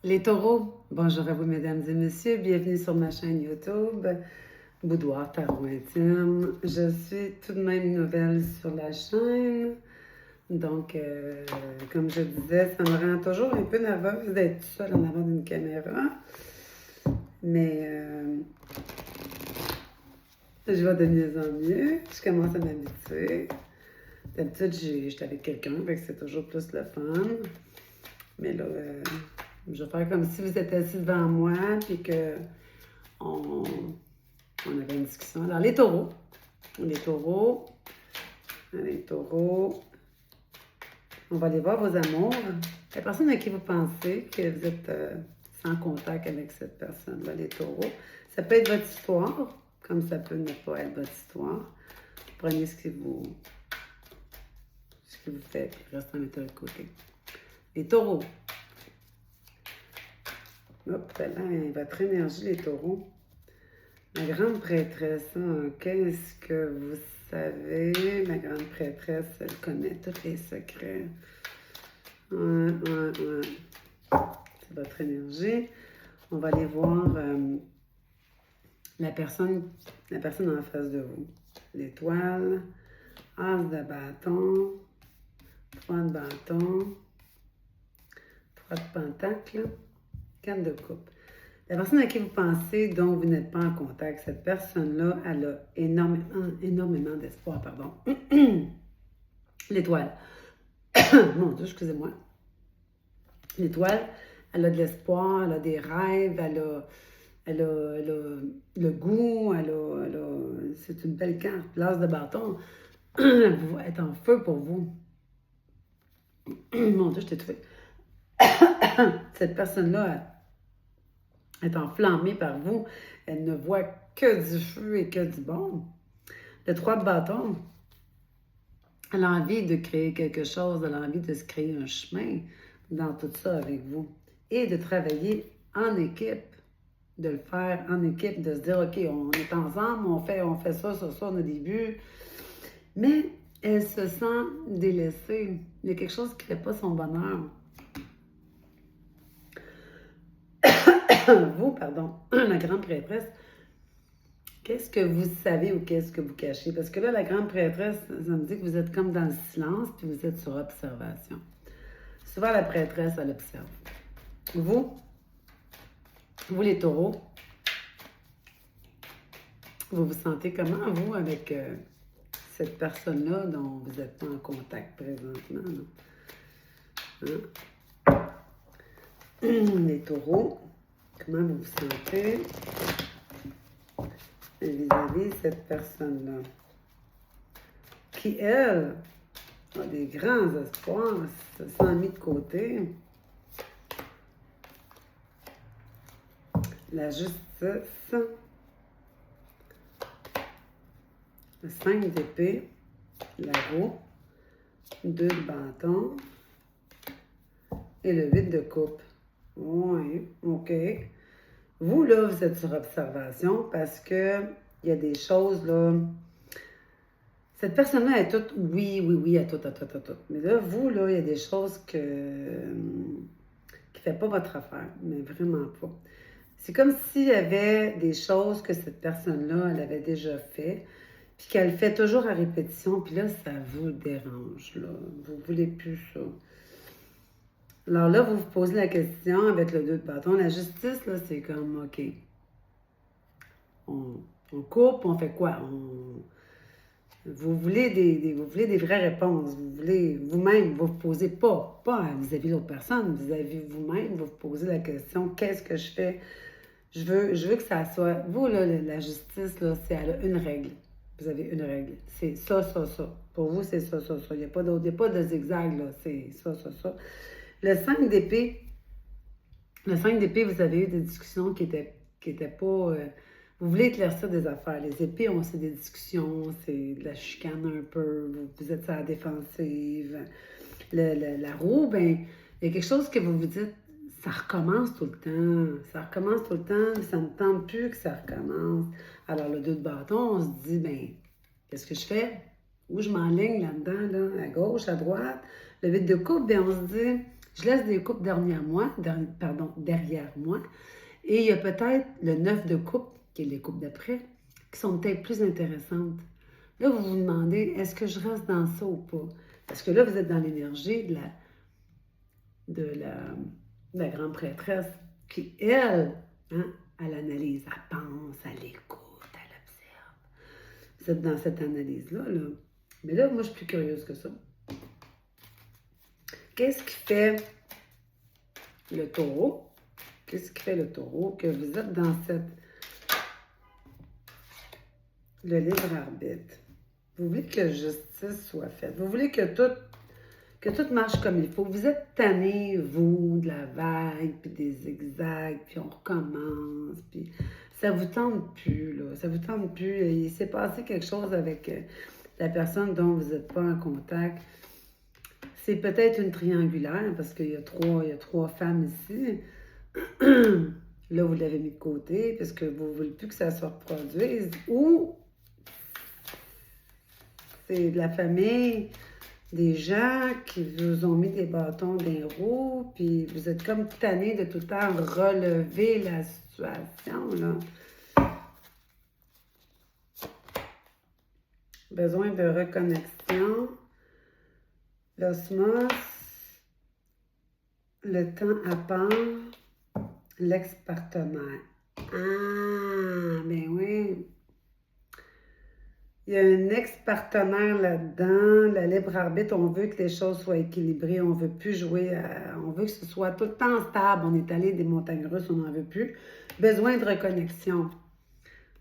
Les taureaux, bonjour à vous mesdames et messieurs, bienvenue sur ma chaîne YouTube, Boudoir Tarot Intime. Je suis tout de même nouvelle sur la chaîne, donc comme je disais, ça me rend toujours un peu nerveuse d'être seule en avant d'une caméra, mais je vais de mieux en mieux, je commence à m'habituer. D'habitude, j'étais avec quelqu'un, fait que c'est toujours plus le fun, mais là, je vais faire comme si vous étiez assis devant moi, puis que on avait une discussion. Alors, les taureaux. Les taureaux. Les taureaux. On va aller voir vos amours. La personne à qui vous pensez que vous êtes sans contact avec cette personne-là, les taureaux. Ça peut être votre histoire, comme ça peut ne pas être votre histoire. Prenez ce qui vous fait, puis le reste, en mettez de côté. Les taureaux. Hop là, votre énergie, les taureaux. La grande prêtresse, hein, qu'est-ce que vous savez? La grande prêtresse, elle connaît tous les secrets. C'est votre énergie. On va aller voir la personne en face de vous. L'étoile, as de bâton, 3 de bâton, 3 de pentacle, 4 de coupe. La personne à qui vous pensez, dont vous n'êtes pas en contact, cette personne-là, elle a énormément d'espoir, pardon. L'étoile. Mon Dieu, excusez-moi. L'étoile, elle a de l'espoir, elle a des rêves, elle a le goût, c'est une belle carte. L'as de bâton, elle est en feu pour vous. Mon Dieu, je t'ai trouvé. Cette personne-là, est enflammée par vous. Elle ne voit que du feu et que du bon. Le 3 de bâton, elle a envie de créer quelque chose, elle a envie de se créer un chemin dans tout ça avec vous. Et de travailler en équipe, de le faire en équipe, de se dire, OK, on est ensemble, on fait ça, on a des buts. Mais elle se sent délaissée. Il y a quelque chose qui ne fait pas son bonheur. Vous, pardon, la grande prêtresse, qu'est-ce que vous savez ou qu'est-ce que vous cachez? Parce que là, la grande prêtresse, ça me dit que vous êtes comme dans le silence, puis vous êtes sur observation. Souvent, la prêtresse, elle observe. Vous les taureaux, vous vous sentez comment, vous, avec cette personne-là dont vous n'êtes pas en contact présentement? Hein? Les taureaux, comment vous vous sentez vis-à-vis de cette personne-là? Qui, elle, a des grands espoirs, se sent mis de côté. La justice, le 5 d'épée, la roue, 2 de bâton et le 8 de coupe. Oui, OK. Vous, là, vous êtes sur observation parce que il y a des choses, là. Cette personne-là est toute, oui, à tout. Mais là, vous, là, il y a des choses qui ne fait pas votre affaire, mais vraiment pas. C'est comme s'il y avait des choses que cette personne-là, elle avait déjà fait, puis qu'elle fait toujours à répétition, puis là, ça vous dérange, là. Vous ne voulez plus ça. Alors là, vous vous posez la question avec le 2 de bâton. La justice, là, c'est comme, OK, on coupe, on fait quoi? Vous voulez des vraies réponses. Vous voulez vous-même, vous ne vous posez pas vis-à-vis de l'autre personne, vis-à-vis de vous-même, vous vous posez la question, qu'est-ce que je fais? Je veux que ça soit... Vous, là, la justice, là, elle a une règle. Vous avez une règle. C'est ça. Pour vous, c'est ça. Il n'y a pas d'autre. Il n'y a pas de zigzag, là. C'est ça. Le 5 d'épée, vous avez eu des discussions qui étaient pas... vous voulez éclaircir des affaires. Les épées, c'est des discussions, c'est de la chicane un peu. Vous êtes à la défensive. La roue, ben, il y a quelque chose que vous vous dites, ça recommence tout le temps. Ça ne me tente plus que ça recommence. Alors, le 2 de bâton, on se dit, ben, qu'est-ce que je fais? Où je m'enligne là-dedans, là? À gauche, à droite? Le 8 de coupe, ben, on se dit, Je laisse des coupes derrière moi, derrière moi. Et il y a peut-être le 9 de coupe, qui est les coupes d'après, qui sont peut-être plus intéressantes. Là, vous vous demandez, est-ce que je reste dans ça ou pas? Parce que là, vous êtes dans l'énergie de la grande prêtresse qui, elle, hein, elle analyse, elle pense, elle écoute, elle observe. Vous êtes dans cette analyse-là, là. Mais là, moi, je suis plus curieuse que ça. Qu'est-ce qui fait le taureau? Qu'est-ce qui fait le taureau? Que vous êtes dans le libre arbitre. Vous voulez que la justice soit faite. Vous voulez que tout marche comme il faut. Vous êtes tanné, vous, de la vague, puis des zigzags, puis on recommence, puis ça vous tente plus, là. Ça vous tente plus. Il s'est passé quelque chose avec la personne dont vous n'êtes pas en contact. C'est peut-être une triangulaire, parce qu'il y a trois femmes ici. Là, vous l'avez mis de côté, parce que vous ne voulez plus que ça se reproduise. Ou c'est de la famille, des gens qui vous ont mis des bâtons dans les roues, puis vous êtes comme tanné de tout le temps relever la situation, là. Besoin de reconnexion, l'osmose, le temps à part, l'ex-partenaire. Ah, ben oui. Il y a un ex-partenaire là-dedans, le libre arbitre, on veut que les choses soient équilibrées, on veut plus jouer, on veut que ce soit tout le temps stable, on est allé des montagnes russes, on n'en veut plus. Besoin de reconnexion.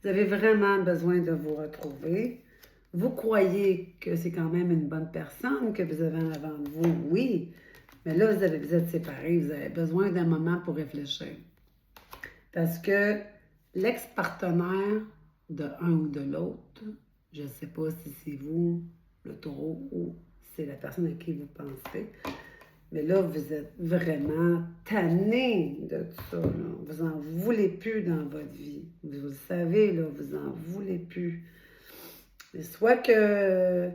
Vous avez vraiment besoin de vous retrouver. Vous croyez que c'est quand même une bonne personne que vous avez en avant de vous, oui, mais là, vous êtes séparés, vous avez besoin d'un moment pour réfléchir. Parce que l'ex-partenaire de un ou de l'autre, je ne sais pas si c'est vous, le taureau, ou c'est la personne à qui vous pensez. Mais là, vous êtes vraiment tanné de tout ça. Là. Vous n'en voulez plus dans votre vie. Vous le savez, là, vous n'en voulez plus. Mais soit que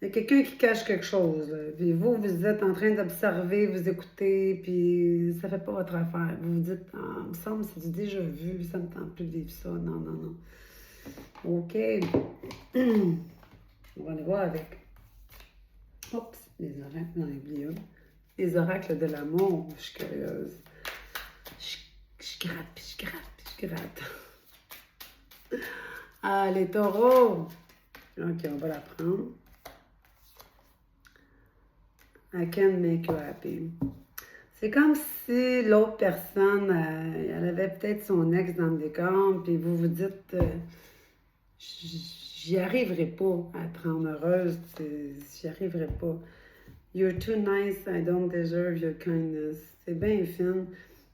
il y a quelqu'un qui cache quelque chose. Là. Puis vous êtes en train d'observer, vous écoutez, puis ça ne fait pas votre affaire. Vous vous dites, ah, il me semble que c'est du déjà vu, ça ne me tente plus de vivre ça. Non, non, non. OK. On va aller voir avec. Oups, les oracles, j'en ai oublié un. Les oracles de l'amour, je suis curieuse. Je gratte, puis je gratte, puis je gratte. Ah, les taureaux. OK, on va la prendre. I can make you happy. C'est comme si l'autre personne, elle avait peut-être son ex dans le décor, puis vous vous dites, j'y arriverai pas à te rendre heureuse, j'y arriverai pas. You're too nice, I don't deserve your kindness. C'est bien fin.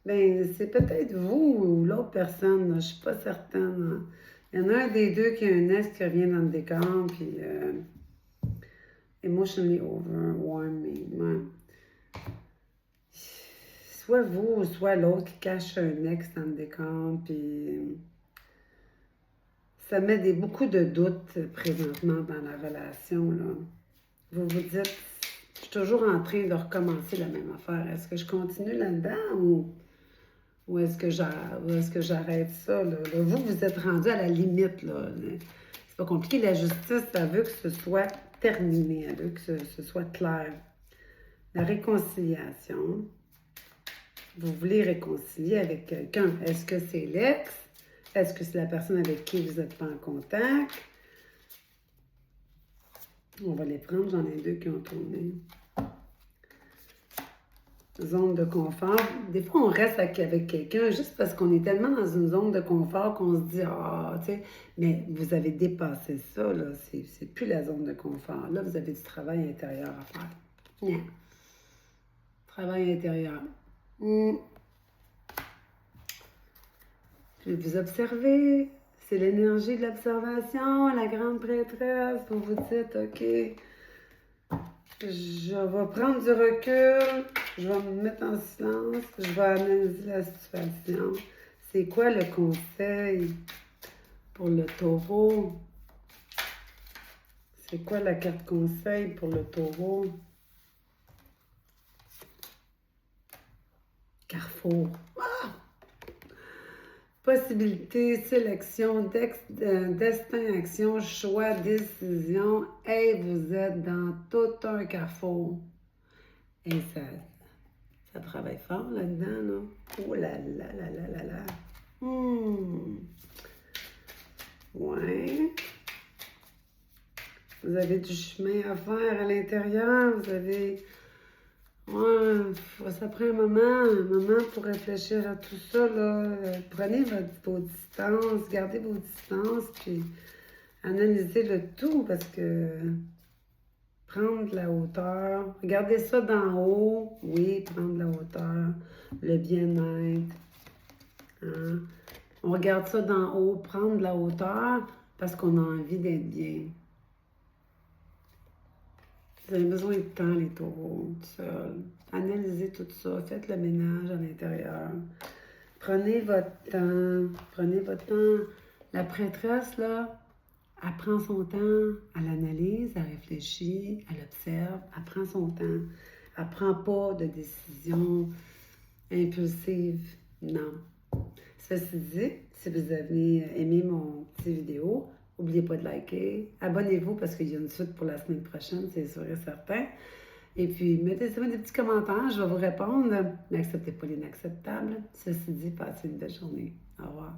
Ben, c'est peut-être vous ou l'autre personne, là, je suis pas certaine. Là. Il y en a un des deux qui a un ex qui revient dans le décor, puis emotionally overwhelming. Ouais. Soit vous, soit l'autre qui cache un ex dans le décor, puis ça met beaucoup de doutes présentement dans la relation, là. Vous vous dites, je suis toujours en train de recommencer la même affaire. Est-ce que je continue là-dedans ou est-ce que j'arrête ça, là? Vous êtes rendu à la limite, là. C'est pas compliqué. La justice, elle veut que ce soit terminé. Elle veut que ce soit clair. La réconciliation. Vous voulez réconcilier avec quelqu'un. Est-ce que c'est l'ex? Est-ce que c'est la personne avec qui vous n'êtes pas en contact? On va les prendre. J'en ai deux qui ont tourné. Zone de confort. Des fois, on reste avec quelqu'un juste parce qu'on est tellement dans une zone de confort qu'on se dit, ah, tu sais, mais vous avez dépassé ça, là. C'est plus la zone de confort. Là, vous avez du travail intérieur à faire. Yeah. Travail intérieur. Puis vous observez. C'est l'énergie de l'observation, la grande prêtresse. Vous vous dites, OK, je vais prendre du recul, je vais me mettre en silence, je vais analyser la situation. C'est quoi le conseil pour le taureau? C'est quoi la carte conseil pour le taureau? Carrefour. Possibilité, sélection, destin, action, choix, décision. Hey, vous êtes dans tout un carrefour. Et ça travaille fort là-dedans, là. Oh là là là là là là. Ouais. Vous avez du chemin à faire à l'intérieur. Vous avez... Ouais, ça prend un moment pour réfléchir à tout ça, là. Prenez vos distances, gardez vos distances, puis analysez le tout, parce que prendre de la hauteur, regardez ça d'en haut, oui, prendre de la hauteur, le bien-être, hein? On regarde ça d'en haut, prendre de la hauteur, parce qu'on a envie d'être bien. Vous avez besoin de temps, les taureaux, tout seul. Analysez tout ça, faites le ménage à l'intérieur. Prenez votre temps, prenez votre temps. La prêtresse, là, elle prend son temps, elle analyse, elle réfléchit, elle observe, elle prend son temps. Elle ne prend pas de décision impulsive, non. Ceci dit, si vous avez aimé mon petit vidéo, n'oubliez pas de liker. Abonnez-vous parce qu'il y a une suite pour la semaine prochaine, c'est sûr et certain. Et puis, mettez-moi des petits commentaires, je vais vous répondre. N'acceptez pas l'inacceptable. Ceci dit, passez une belle journée. Au revoir.